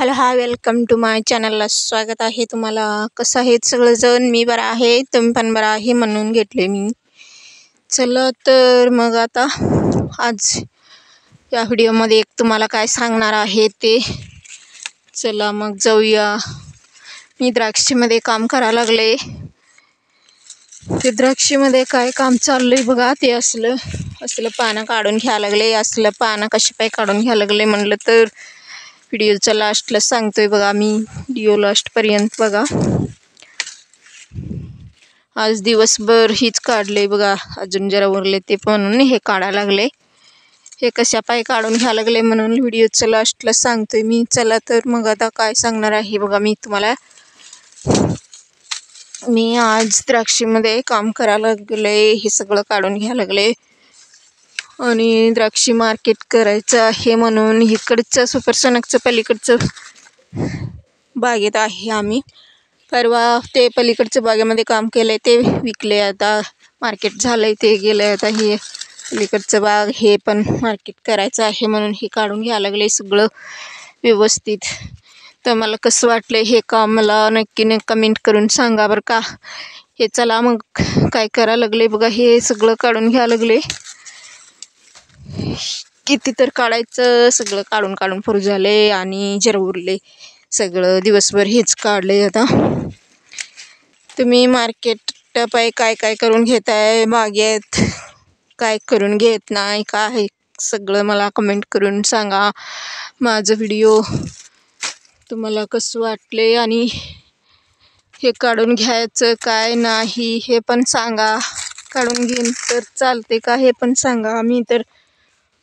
Hello hi welcome to माय चॅनलला स्वागत आहे तुम्हाला। कसं आहेत सगळेजण? मी बरा आहे, तुम्ही पण बरा आहे म्हणून घेतले मी। चला तर मग आता आज या व्हिडिओमध्ये एक तुम्हाला काय सांगणार आहे ते चला मग जाऊया। मी द्राक्षीमध्ये काम करायला लागले। ते द्राक्षीमध्ये काय काम चाललंय बघा। ते असलं पानं काढून घ्यायला लागले। असलं पानं कशी काय काढून घ्यायला लागले म्हणलं तर व्हिडिओच्या लास्टला सांगतोय बघा मी। व्हिडिओ लास्टपर्यंत बघा। आज दिवसभर हीच काढले बघा, अजून जरा उरले ते म्हणून हे काढायला लागले। हे कशा पाय काढून घ्यायला लागले म्हणून व्हिडिओच्या लास्टला सांगतोय मी। चला तर मग आता काय सांगणार आहे बघा मी तुम्हाला। मी आज द्राक्षीमध्ये काम करायला लागले, हे सगळं काढून घ्यायला लागले आणि द्राक्षी मार्केट करायचं आहे म्हणून इकडचं सुपरसोनकचं पलीकडचं बागेत आहे आम्ही। परवा ते पलीकडच्या बागेमध्ये काम केलंय, ते विकले, आता मार्केट झालंय, ते गेलंय। आता हे पलीकडचं बाग हे पण मार्केट करायचं आहे म्हणून हे काढून घ्यायला लागले सगळं व्यवस्थित। तर मला कसं वाटलं हे काम मला नक्की कमेंट करून सांगा बरं का। हे चला मग काय करायला लागले बघा, हे सगळं काढून घ्यायला लागले। किती तर काढायचं, सगळं काढून फुर झाले आणि जरा उरले सगळं। दिवसभर हेच काढले। आता तुम्ही मार्केट पाय काय करून घेताय, बागेत काय करून घेत नाही काय, सगळं मला कमेंट करून सांगा। माझं व्हिडिओ तुम्हाला कसं वाटले आणि हे काढून घ्यायचं काय नाही हे पण सांगा। काढून घेईन तर चालते का हे पण सांगा। मी तर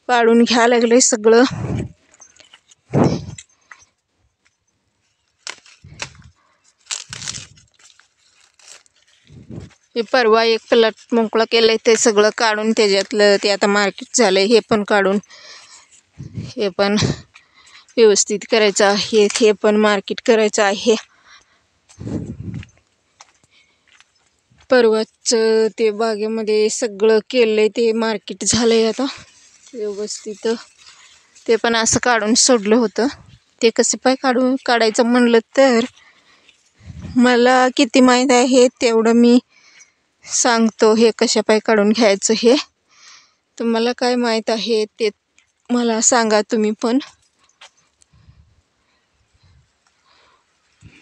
काढून घ्यायला लागले सगळं। हे परवा एक प्लॉट मोकळं केलंय, ते सगळं काढून त्याच्यातलं ते आता मार्केट झालंय, हे पण काढून हे पण व्यवस्थित करायचं आहे, हे पण मार्केट करायचं आहे। परवाचं ते बागेमध्ये सगळं केलंय, ते मार्केट झालंय आता व्यवस्थित। ते पण असं काढून सोडलं होतं। ते कसे पाय काढायचं म्हणलं तर मला किती माहीत आहे तेवढं मी सांगतो। हे कशा पाय काढून घ्यायचं हे तुम्हाला काय माहीत आहे ते मला सांगा तुम्ही पण।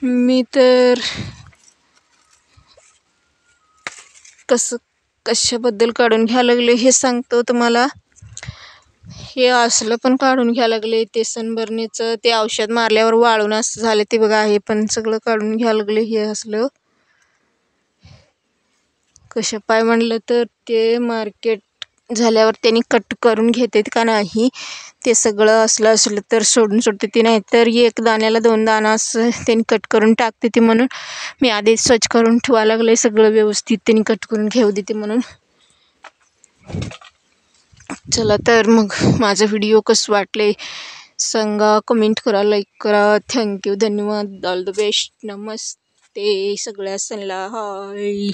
मी तर कशाबद्दल काढून घ्यायला लागले हे सांगतो तुम्हाला। हे असलं पण काढून घ्यायला लागले, ते सनबर्नीचं ते औषध मारल्यावर वाळून असं झाले ते बघा। हे पण सगळं काढून घ्यायला लागले। हे असलं कशा पाय म्हणलं तर ते मार्केट झाल्यावर त्यांनी कट करून घेतात का नाही, ते सगळं असलं तर सोडते ते, नाही तर एक दाण्याला 2 दाणा असं त्यांनी कट करून टाकते ते, म्हणून मी आधीच स्वच्छ करून ठेवायला लागले सगळं व्यवस्थित, त्यांनी कट करून घेऊ देते म्हणून। चला तर मग माझं व्हिडिओ कसं वाटले सांगा, कमेंट करा, लाईक करा। थँक्यू, धन्यवाद, ऑल द बेस्ट, नमस्ते सगळ्या सणला, हाय।